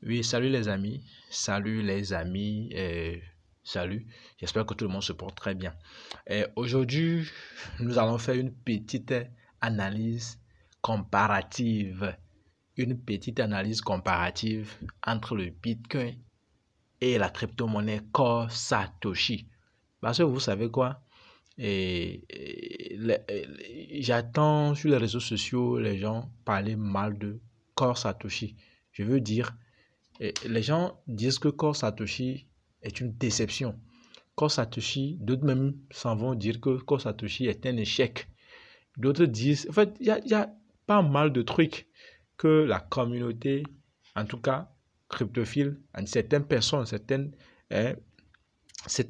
Oui, salut les amis, salut, j'espère que tout le monde se porte très bien. Aujourd'hui, nous allons faire comparative, une petite analyse comparative entre le Bitcoin et la crypto-monnaie Core Satoshi. Parce que vous savez quoi? J'attends sur les réseaux sociaux les gens parler mal de Core Satoshi. Je veux dire, les gens disent que Core Satoshi est une déception. Core Satoshi, d'autres même s'en vont dire que Core Satoshi est un échec. D'autres disent, en fait, il y a pas mal de trucs que la communauté, en tout cas cryptophile, certaines personnes, certains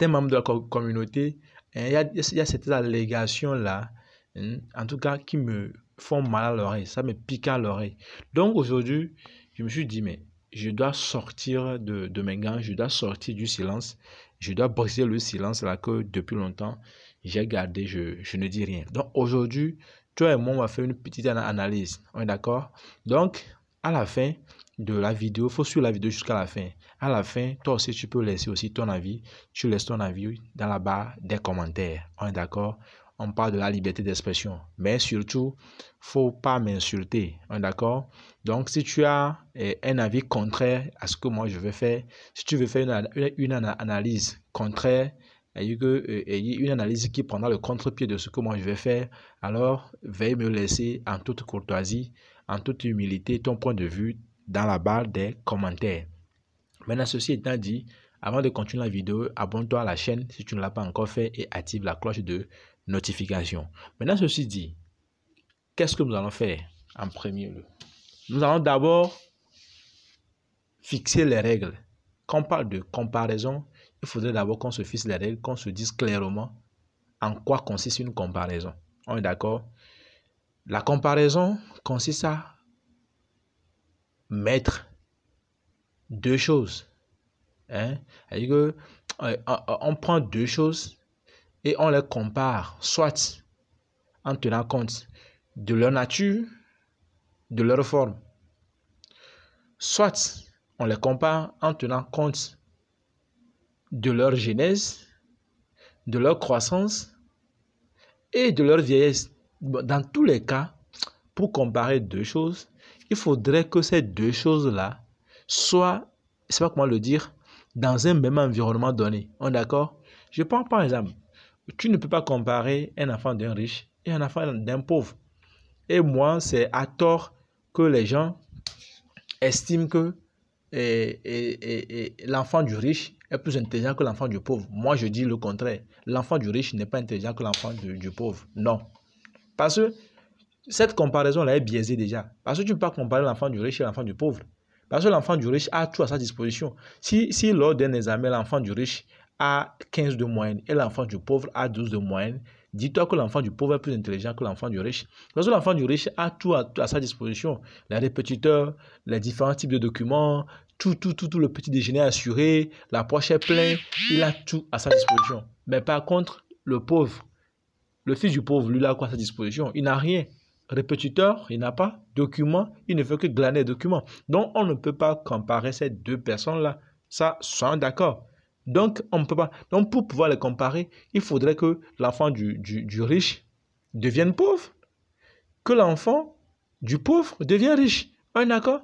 membres de la communauté, il y a cette allégation-là, en tout cas, qui me font mal à l'oreille, ça me pique à l'oreille. Donc aujourd'hui, je me suis dit, mais je dois sortir de mes gants, je dois sortir du silence, je dois briser le silence là que depuis longtemps, j'ai gardé, je ne dis rien. Donc aujourd'hui, toi et moi, on va faire une petite analyse, on est d'accord? Donc, à la fin de la vidéo, il faut suivre la vidéo jusqu'à la fin. À la fin, toi aussi, tu peux laisser aussi ton avis. Tu laisses ton avis dans la barre des commentaires. On est d'accord? On parle de la liberté d'expression. Mais surtout, faut pas m'insulter. On est d'accord? Donc, si tu as un avis contraire à ce que moi je vais faire, si tu veux faire une analyse contraire, une analyse qui prendra le contre-pied de ce que moi je vais faire, alors veuille me laisser en toute courtoisie, en toute humilité, ton point de vue dans la barre des commentaires. Maintenant, ceci étant dit, avant de continuer la vidéo, abonne-toi à la chaîne si tu ne l'as pas encore fait et active la cloche de notification. Maintenant, ceci dit, qu'est-ce que nous allons faire en premier lieu? Nous allons d'abord fixer les règles. Quand on parle de comparaison, il faudrait d'abord qu'on se fixe les règles, qu'on se dise clairement en quoi consiste une comparaison. On est d'accord? La comparaison consiste à mettre deux choses. C'est-à-dire que on prend deux choses et on les compare, soit en tenant compte de leur nature, de leur forme, soit on les compare en tenant compte de leur genèse, de leur croissance et de leur vieillesse. Dans tous les cas, pour comparer deux choses, il faudrait que ces deux choses-là soient, je ne sais pas comment le dire, dans un même environnement donné. On est d'accord? Je prends par exemple, tu ne peux pas comparer un enfant d'un riche et un enfant d'un pauvre. Et moi, c'est à tort que les gens estiment que l'enfant du riche est plus intelligent que l'enfant du pauvre. Moi, je dis le contraire. L'enfant du riche n'est pas intelligent que l'enfant du pauvre. Non. Parce que cette comparaison-là est biaisée déjà. Parce que tu ne peux pas comparer l'enfant du riche et l'enfant du pauvre. Parce que l'enfant du riche a tout à sa disposition. Si lors d'un examen, l'enfant du riche a 15 de moyenne et l'enfant du pauvre a 12 de moyenne, dis-toi que l'enfant du pauvre est plus intelligent que l'enfant du riche. Parce que l'enfant du riche a tout à sa disposition. Les répétiteurs, les différents types de documents, tout le petit déjeuner assuré, la poche est pleine, il a tout à sa disposition. Mais par contre, le pauvre, le fils du pauvre, lui, il a quoi à sa disposition? Il n'a rien. Répétiteur, il n'a pas. Document, il ne fait que glaner les documents. Donc, on ne peut pas comparer ces deux personnes-là. Ça, soyons d'accord. Donc, on ne peut pas. Donc, pour pouvoir les comparer, il faudrait que l'enfant du riche devienne pauvre. Que l'enfant du pauvre devienne riche. On est d'accord?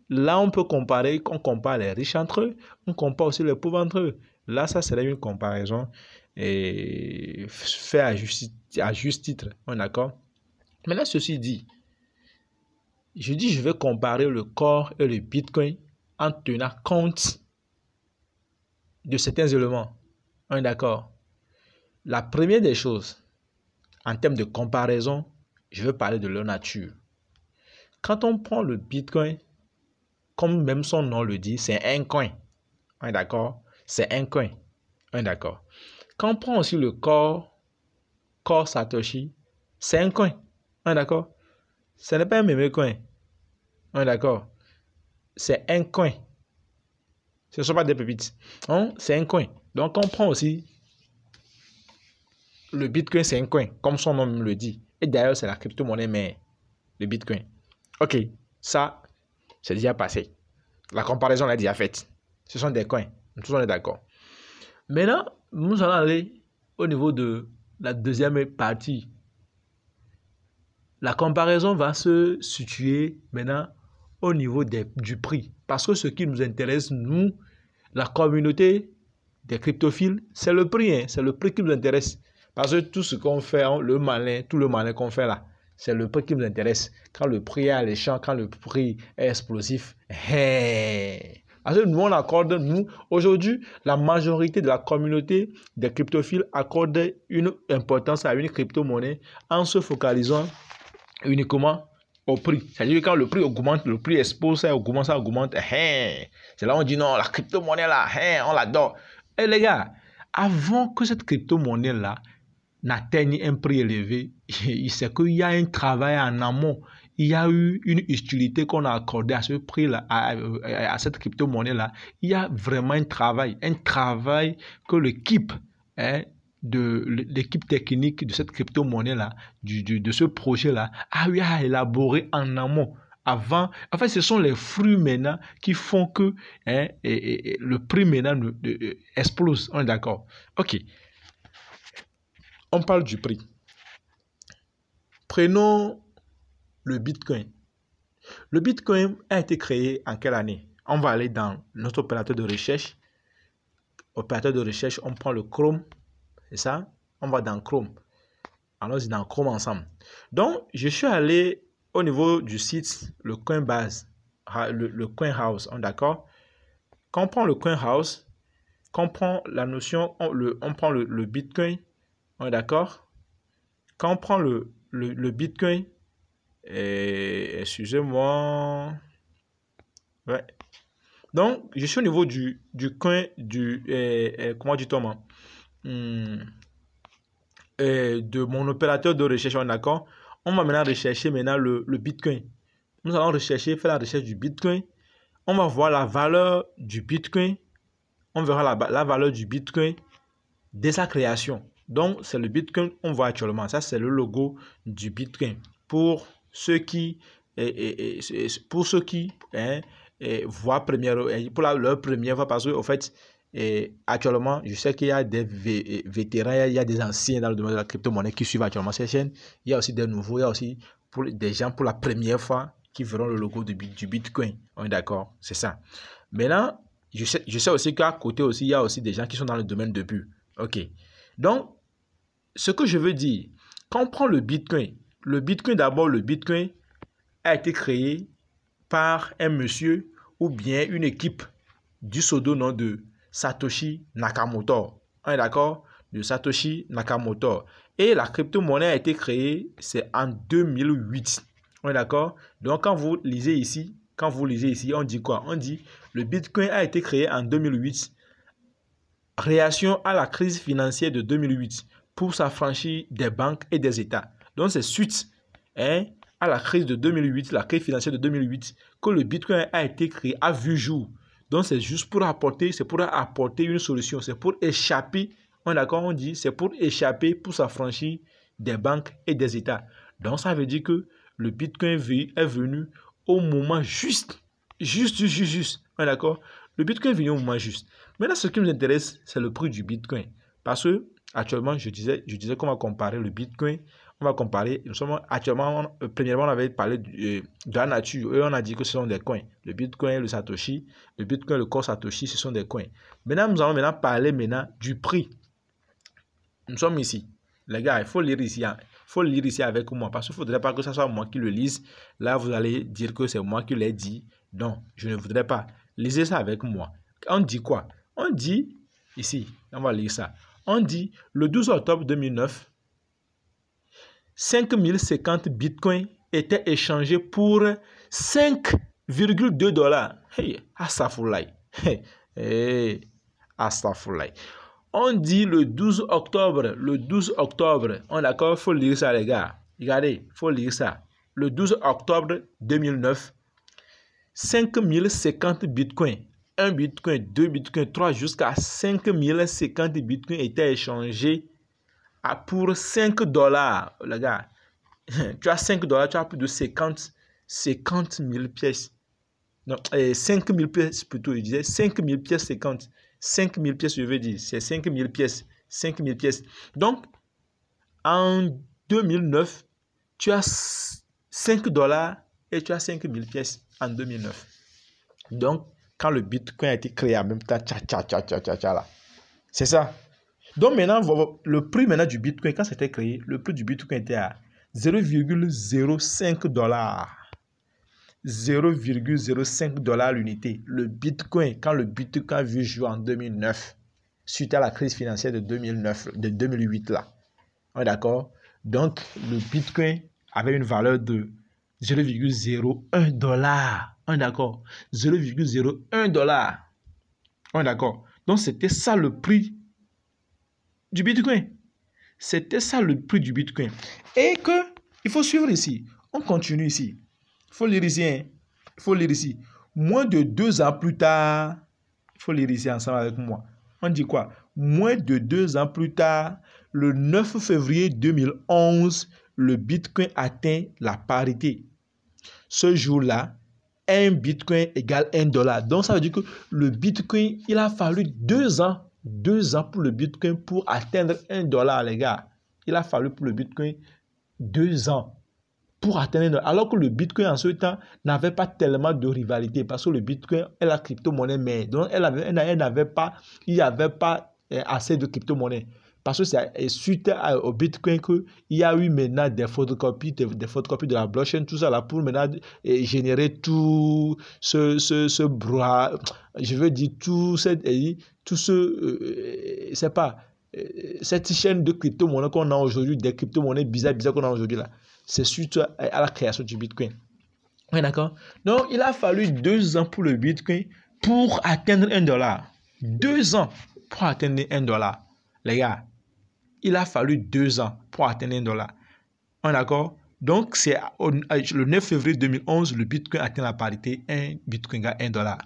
Là, on peut comparer, on compare les riches entre eux, on compare aussi les pauvres entre eux. Là, ça serait une comparaison faite à juste titre. On est d'accord? Maintenant, ceci dit, je vais comparer le Core et le Bitcoin en tenant compte de certains éléments. On est d'accord? La première des choses, en termes de comparaison, je veux parler de leur nature. Quand on prend le Bitcoin, comme même son nom le dit, c'est un coin. On est d'accord? C'est un coin. On est d'accord? Quand on prend aussi le Core Satoshi, c'est un coin. On est d'accord? Ce n'est pas un meme coin. On est d'accord? C'est un coin. Ce ne sont pas des pépites. C'est un coin. Donc, on prend aussi le Bitcoin, c'est un coin, comme son nom le dit. Et d'ailleurs, c'est la crypto-monnaie mère, le Bitcoin. Ok, ça, c'est déjà passé. La comparaison est déjà faite. Ce sont des coins. Nous sommes d'accord. Maintenant, nous allons aller au niveau de la deuxième partie. La comparaison va se situer maintenant au niveau du prix. Parce que ce qui nous intéresse, nous, la communauté des cryptophiles, c'est le prix. Hein? C'est le prix qui nous intéresse. Parce que tout ce qu'on fait, tout le malin qu'on fait là, c'est le prix qui nous intéresse. Quand le prix est alléchant, quand le prix est explosif, parce que nous, on accorde, nous, aujourd'hui, la majorité de la communauté des cryptophiles accorde une importance à une crypto-monnaie en se focalisant uniquement au prix. C'est-à-dire que quand le prix augmente, le prix explose, ça augmente. C'est là où on dit non, la crypto-monnaie là, on l'adore. Et les gars, avant que cette crypto-monnaie là n'atteigne un prix élevé, il sait qu'il y a un travail en amont. Il y a eu une utilité qu'on a accordée à ce prix-là, à cette crypto-monnaie-là. Il y a vraiment un travail que l'équipe de l'équipe technique de cette crypto-monnaie-là, de ce projet-là, a eu à élaborer en amont. Avant, en fait, ce sont les fruits maintenant qui font que le prix maintenant explose. On est d'accord? Ok. On parle du prix. Prenons le Bitcoin. Le Bitcoin a été créé en quelle année? On va aller dans notre opérateur de recherche. Opérateur de recherche, on prend le Chrome. C'est ça? On va dans Chrome. Allons-y dans Chrome ensemble. Donc, je suis allé au niveau du site, le Coinbase, le CoinHouse. D'accord? Quand on prend le CoinHouse, quand on prend la notion, on prend le Bitcoin. On est d'accord? Quand on prend le Bitcoin, excusez-moi. Ouais. Donc, je suis au niveau du coin comment dit-on de mon opérateur de recherche, on est d'accord? On va maintenant rechercher le Bitcoin. Nous allons rechercher, faire la recherche du Bitcoin. On va voir la valeur du Bitcoin. On verra la valeur du Bitcoin dès sa création. Donc, c'est le Bitcoin qu'on voit actuellement. Ça, c'est le logo du Bitcoin. Pour ceux qui, voient pour leur première fois, parce qu'en fait, actuellement, je sais qu'il y a des vétérans, il y a des anciens dans le domaine de la crypto-monnaie qui suivent actuellement ces chaînes. Il y a aussi des nouveaux, il y a aussi des gens pour la première fois qui verront le logo du Bitcoin. On est d'accord? C'est ça. Maintenant, je sais aussi qu'à côté aussi, il y a aussi des gens qui sont dans le domaine depuis. Ok. Donc, ce que je veux dire, quand on prend le Bitcoin d'abord, le Bitcoin a été créé par un monsieur ou bien une équipe du pseudo-nom de Satoshi Nakamoto. On est d'accord? De Satoshi Nakamoto. Et la crypto-monnaie a été créée, c'est en 2008. On est d'accord? Donc, quand vous lisez ici, on dit quoi? On dit le Bitcoin a été créé en 2008. Réaction à la crise financière de 2008 pour s'affranchir des banques et des États. Donc, c'est suite à la crise de 2008, la crise financière de 2008, que le Bitcoin a été créé, a vu jour. Donc, c'est juste pour apporter une solution. C'est pour échapper, on est d'accord, on dit, c'est pour échapper, pour s'affranchir des banques et des États. Donc, ça veut dire que le Bitcoin est venu au moment juste. On est d'accord? Le Bitcoin est venu au moment juste. Maintenant, ce qui nous intéresse, c'est le prix du Bitcoin. Parce que, actuellement, je disais qu'on va comparer le Bitcoin. On va comparer, premièrement, on avait parlé de la nature. Et on a dit que ce sont des coins. Le Bitcoin, le Satoshi, le Bitcoin, le corps Satoshi, ce sont des coins. Maintenant, nous allons parler du prix. Nous sommes ici. Les gars, il faut lire ici. Il faut lire ici avec moi. Parce qu'il ne faudrait pas que ce soit moi qui le lise. Là, vous allez dire que c'est moi qui l'ai dit. Non, je ne voudrais pas. Lisez ça avec moi. On dit quoi? On dit, ici, on va lire ça. On dit, le 12 octobre 2009, 5050 bitcoins étaient échangés pour 5,2 $. Hey, astaghfirullah. Hey, astaghfirullah. On dit le 12 octobre, on est d'accord, il faut lire ça les gars. Regardez, il faut lire ça. Le 12 octobre 2009, 5050 bitcoins, 1 bitcoin, 2 bitcoins, 3 jusqu'à 5050 bitcoins étaient échangés pour 5 $. Les gars, tu as 5 $, tu as plus de 50 000 pièces. non, 5000 pièces plutôt, je disais 5000 pièces 50. 5000 pièces, je veux dire, c'est 5000 pièces. 5000 pièces. Donc, en 2009, tu as 5 $ et tu as 5000 pièces en 2009. Donc, quand le Bitcoin a été créé en même temps, là. C'est ça. Donc, maintenant, le prix maintenant du Bitcoin, quand c'était créé, le prix du Bitcoin était à 0,05 $. 0,05 $ l'unité. Le Bitcoin, quand le Bitcoin a vu jouer en 2009, suite à la crise financière de 2008 là. On est d'accord? Donc, le Bitcoin avait une valeur de 0,01 $. On est d'accord? 0,01 $. On est d'accord? Donc, c'était ça le prix du Bitcoin. C'était ça le prix du Bitcoin. Et que, il faut suivre ici. On continue ici. Il faut lire ici. Hein. Il faut lire ici. Moins de 2 ans plus tard, il faut lire ici ensemble avec moi. On dit quoi? Moins de 2 ans plus tard, le 9 février 2011, le Bitcoin atteint la parité. Ce jour-là, un Bitcoin égale 1 $. Donc, ça veut dire que le Bitcoin, il a fallu 2 ans. 2 ans pour le Bitcoin pour atteindre 1 $, les gars. Il a fallu pour le Bitcoin 2 ans pour atteindre. Alors que le Bitcoin en ce temps n'avait pas tellement de rivalité parce que le Bitcoin est la crypto-monnaie mère. Donc, il n'y avait pas assez de crypto-monnaie. Parce que c'est suite au Bitcoin qu'il y a eu maintenant des photocopies de la blockchain, tout ça là, pour maintenant générer tout ce brouhaha, je veux dire, c'est pas, cette chaîne de crypto-monnaie qu'on a aujourd'hui, des crypto-monnaies bizarres qu'on a aujourd'hui là, c'est suite à la création du Bitcoin. Oui, d'accord? Donc, il a fallu 2 ans pour le Bitcoin pour atteindre 1 $. 2 ans pour atteindre 1 $. Les gars, il a fallu 2 ans pour atteindre 1 $. On est d'accord? Donc, c'est le 9 février 2011, le Bitcoin atteint la parité, un Bitcoin égale 1 $.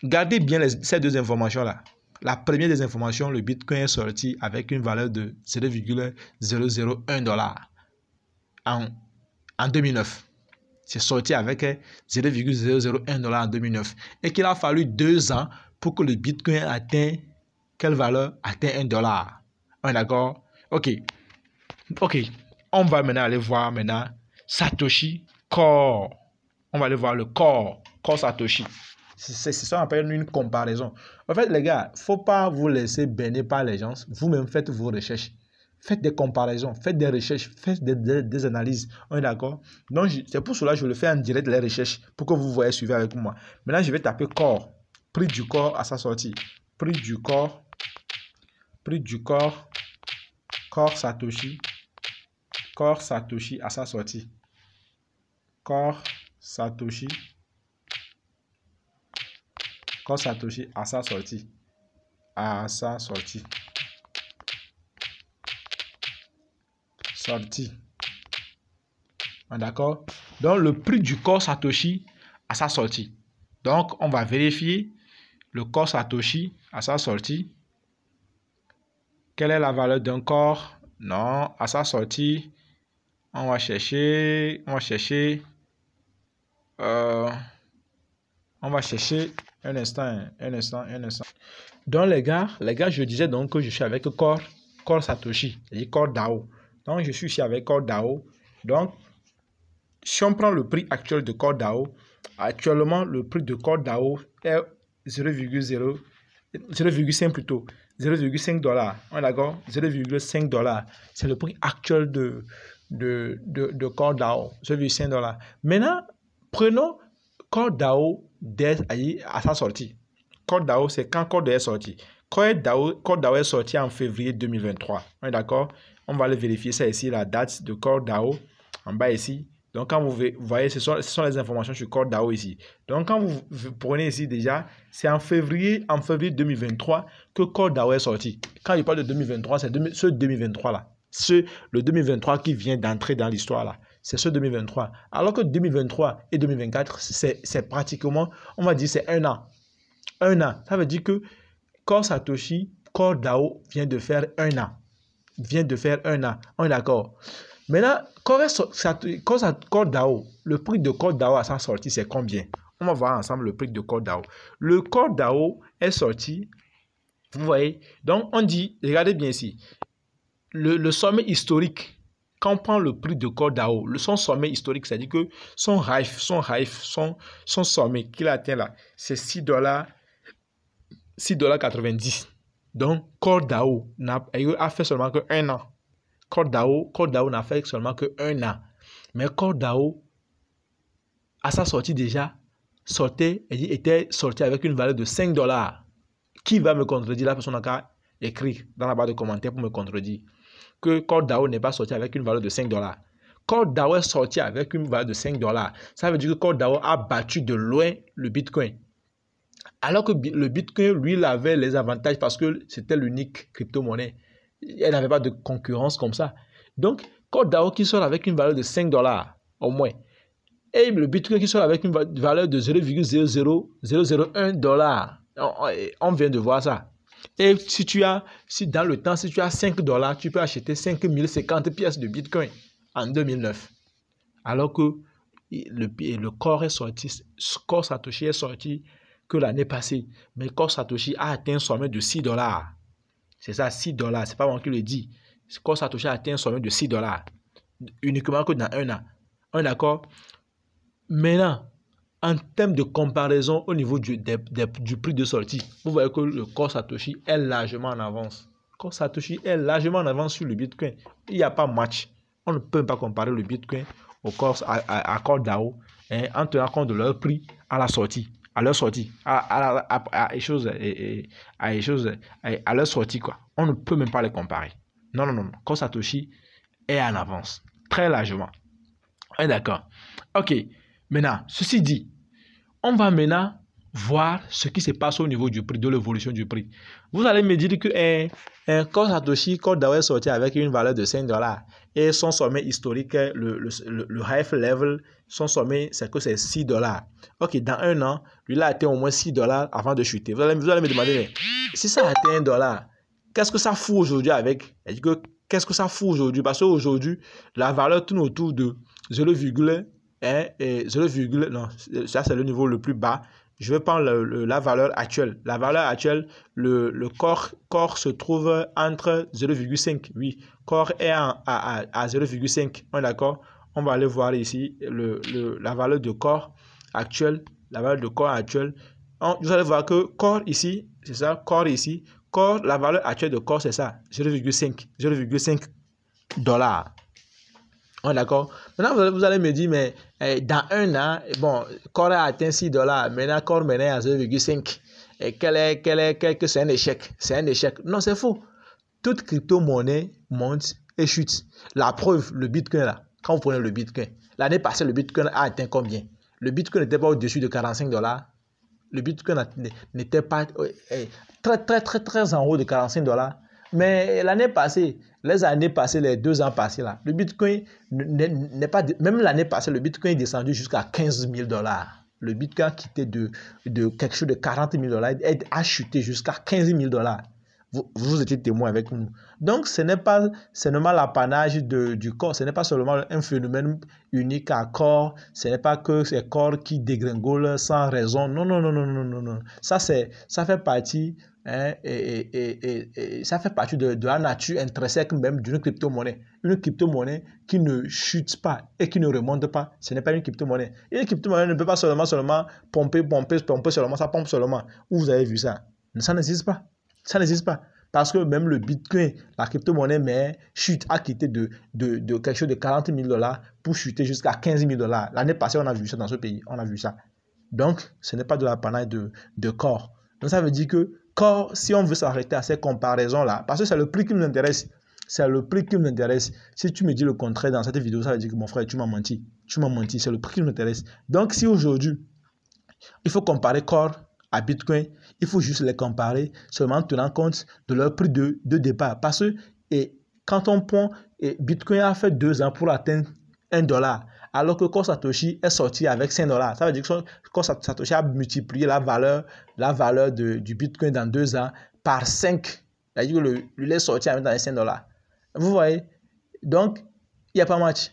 Gardez bien ces deux informations-là. La première des informations, le Bitcoin est sorti avec une valeur de 0,001 $ en 2009. C'est sorti avec 0,001 $ en 2009. Et qu'il a fallu 2 ans pour que le Bitcoin atteigne quelle valeur? Atteint 1 $. On est d'accord? Ok. On va maintenant aller voir Satoshi Core. On va aller voir le Core Satoshi. C'est ça qu'on appelle une comparaison. En fait, les gars, il ne faut pas vous laisser baigner par les gens. Vous-même faites vos recherches. Faites des comparaisons, faites des recherches, faites des analyses. On est d'accord? Donc, c'est pour cela que je le fais en direct, les recherches, pour que vous voyez, suivez avec moi. Maintenant, je vais taper Core. Prix du Core à sa sortie. Prix du Core. Core Satoshi. Core Satoshi à sa sortie. Core Satoshi à sa sortie. Sortie. D'accord? Donc, le prix du Core Satoshi à sa sortie. Donc, on va vérifier le Core Satoshi à sa sortie. Quelle est la valeur d'un corps? Non, à sa sortie, on va chercher un instant. Donc les gars, je disais donc que je suis avec Core Satoshi, c'est-à-dire Core DAO. Donc je suis ici avec Core DAO. Donc si on prend le prix actuel de Core DAO, actuellement le prix de Core DAO est 0,5 plutôt. 0,5 $. On est d'accord? 0,5 $. C'est le prix actuel de Core DAO. 0,5 $. Maintenant, prenons Core DAO à sa sortie. Core DAO, c'est quand Core DAO est sorti. Core DAO est sorti en février 2023. On est d'accord? On va aller vérifier ça ici, la date de Core DAO, en bas ici. Donc, quand vous voyez, ce sont les informations sur Core DAO ici. Donc, quand vous prenez ici déjà, c'est en février 2023 que Core DAO est sorti. Quand je parle de 2023, c'est ce 2023-là. Le 2023 qui vient d'entrer dans l'histoire là. C'est ce 2023. Alors que 2023 et 2024, c'est pratiquement, on va dire, c'est 1 an. 1 an. Ça veut dire que Core Satoshi, Core DAO vient de faire 1 an. On est d'accord? Maintenant, Core DAO, le prix de Core DAO à sa sortie, c'est combien? On va voir ensemble le prix de Core DAO. Le Core DAO est sorti, vous voyez. Donc, on dit, regardez bien ici, le sommet historique, quand on prend le prix de Core DAO, son sommet historique, c'est-à-dire que son sommet qu'il a atteint là, c'est $6,90. Donc, Core DAO a fait seulement que 1 an. Core DAO n'a fait seulement que 1 an. Mais Core DAO, à sa sortie déjà, était sorti avec une valeur de $5. Qui va me contredire? La personne a écrit dans la barre de commentaires pour me contredire que Core DAO n'est pas sorti avec une valeur de $5. Core DAO est sorti avec une valeur de $5. Ça veut dire que Core DAO a battu de loin le Bitcoin. Alors que le Bitcoin, lui, il avait les avantages parce que c'était l'unique crypto-monnaie. Elle n'avait pas de concurrence comme ça. Donc, Core DAO qui sort avec une valeur de $5 au moins. Et le Bitcoin qui sort avec une valeur de 0,00001$. On vient de voir ça. Et si dans le temps, si tu as $5, tu peux acheter 5050 pièces de Bitcoin en 2009. Alors que le Core est sorti, Core Satoshi est sorti que l'année passée. Mais Core Satoshi a atteint un sommet de $6. C'est ça, $6. C'est pas moi qui le dis. Core Satoshi a atteint un sommet de $6. Uniquement que dans 1 an. On est d'accord? Maintenant, en termes de comparaison au niveau du prix de sortie, vous voyez que le Core Satoshi est largement en avance. Core Satoshi est largement en avance sur le Bitcoin. Il n'y a pas match. On ne peut pas comparer le Bitcoin au Core DAO en tenant compte de leur prix à la sortie, à leur sortie, à leur sortie quoi. On ne peut même pas les comparer. Non. Core Satoshi est en avance très largement. On est d'accord. Ok. Maintenant, ceci dit, on va maintenant voir ce qui se passe au niveau du prix, de l'évolution du prix. Vous allez me dire que Core Satoshi, Core DAO est sorti avec une valeur de $5 et son sommet historique, le highest level, son sommet, c'est que c'est $6. Ok, dans 1 an, lui, il a atteint au moins $6 avant de chuter. Vous allez me demander, mais si ça a atteint $1, qu'est-ce que ça fout aujourd'hui avec? Qu'est-ce que ça fout aujourd'hui? Parce qu'aujourd'hui, la valeur tourne autour de 0,1, non, ça c'est le niveau le plus bas. Je vais prendre la valeur actuelle. La valeur actuelle, le Core se trouve entre 0,5. Oui, Core est à 0,5. On est d'accord? On va aller voir ici la valeur de Core actuelle. La valeur de Core actuelle. Vous allez voir que Core ici, c'est ça, Core ici. Core, la valeur actuelle de Core, c'est ça, 0,5 $. On est d'accord? Maintenant, vous allez me dire, mais dans 1 an, bon, Core a atteint $6. Maintenant, Core est à 0,5. C'est un échec. C'est un échec. Non, c'est faux. Toute crypto-monnaie monte et chute. La preuve, le Bitcoin, là, quand vous prenez le Bitcoin, l'année passée, le Bitcoin a atteint combien? Le Bitcoin n'était pas au-dessus de $45. Le Bitcoin n'était pas très en haut de $45. Mais l'année passée, les années passées, les 2 ans passés là, le Bitcoin n'est pas, même l'année passée, le Bitcoin est descendu jusqu'à $15,000. Le Bitcoin a quitté de quelque chose de $40,000 et a chuté jusqu'à $15,000. Vous étiez témoin avec nous. Donc, ce n'est pas seulement l'apanage du Core, ce n'est pas seulement un phénomène unique à Core, ce n'est pas que c'est Core qui dégringole sans raison. Non. Ça fait partie, ça fait partie de la nature intrinsèque même d'une crypto-monnaie. Une crypto-monnaie qui ne chute pas et qui ne remonte pas, ce n'est pas une crypto-monnaie. Une crypto-monnaie ne peut pas seulement pomper seulement, ça pompe seulement. Où vous avez vu ça? Ça n'existe pas. Ça n'existe pas. Parce que même le Bitcoin, la crypto-monnaie, a quitté de quelque chose de $40,000 pour chuter jusqu'à $15,000. L'année passée, on a vu ça dans ce pays. On a vu ça. Donc, ce n'est pas de l'apanage de Core. Donc, ça veut dire que Core, si on veut s'arrêter à ces comparaisons-là, parce que c'est le prix qui nous intéresse. C'est le prix qui nous intéresse. Si tu me dis le contraire dans cette vidéo, ça veut dire que mon frère, tu m'as menti. Tu m'as menti. C'est le prix qui nous intéresse. Donc, si aujourd'hui, il faut comparer Core à Bitcoin, il faut juste les comparer seulement en tenant compte de leur prix de départ. Parce que quand on prend, Bitcoin a fait 2 ans pour atteindre $1, alors que Core Satoshi est sorti avec $5. Ça veut dire que Core Satoshi a multiplié la valeur du Bitcoin dans 2 ans par 5. C'est-à-dire que lui est sorti avec $5. Vous voyez? Donc, il n'y a pas match.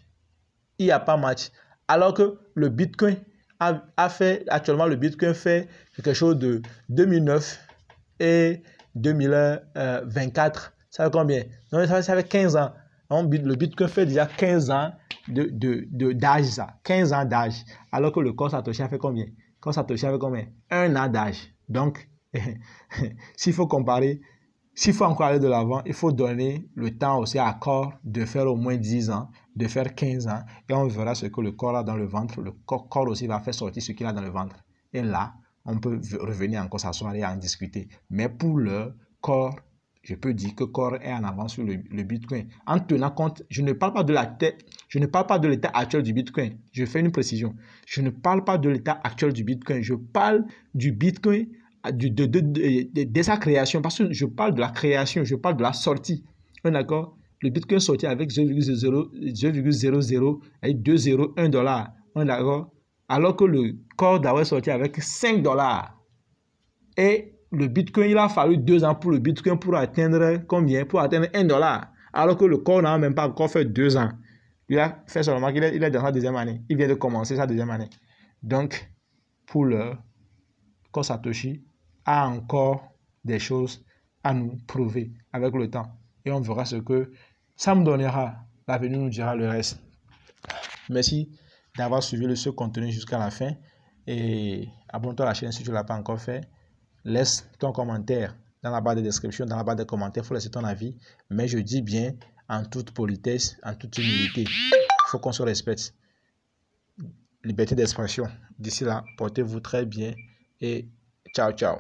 Il n'y a pas match. Alors que le Bitcoin a fait, actuellement le Bitcoin fait quelque chose de 2009 et 2024. Ça fait combien? Donc ça fait 15 ans. Donc, le Bitcoin fait déjà 15 ans d'âge, ça. 15 ans d'âge. Alors que le Core Satoshi a fait combien? Core Satoshi a fait combien? 1 an d'âge. Donc, s'il faut comparer, s'il faut encore aller de l'avant, il faut donner le temps aussi à Core de faire au moins 10 ans, de faire 15 ans, et on verra ce que le corps a dans le ventre. Le corps aussi va faire sortir ce qu'il a dans le ventre. Et là, on peut revenir encore s'asseoir et en discuter. Mais pour le corps, je peux dire que Core est en avance sur le Bitcoin. En tenant compte, je ne parle pas de l'état actuel du Bitcoin. Je fais une précision. Je ne parle pas de l'état actuel du Bitcoin. Je parle du Bitcoin de sa création, parce que je parle de la création, je parle de la sortie. D'accord? Le Bitcoin sorti avec 0,00 et 2,01 $. D'accord? Alors que le Core d'Aware sorti avec 5 $. Et le Bitcoin, il a fallu 2 ans pour le Bitcoin pour atteindre combien? Pour atteindre 1 $. Alors que le Core n'a même pas encore fait 2 ans. Il a fait seulement qu'il est dans sa deuxième année. Il vient de commencer sa deuxième année. Donc, pour le Core Satoshi, a encore des choses à nous prouver avec le temps. Et on verra ce que ça me donnera. L'avenir nous dira le reste. Merci d'avoir suivi ce contenu jusqu'à la fin. Et abonne-toi à la chaîne si tu ne l'as pas encore fait. Laisse ton commentaire dans la barre de description, dans la barre de commentaires. Il faut laisser ton avis. Mais je dis bien en toute politesse, en toute humilité. Il faut qu'on se respecte. Liberté d'expression. D'ici là, portez-vous très bien et ciao, ciao.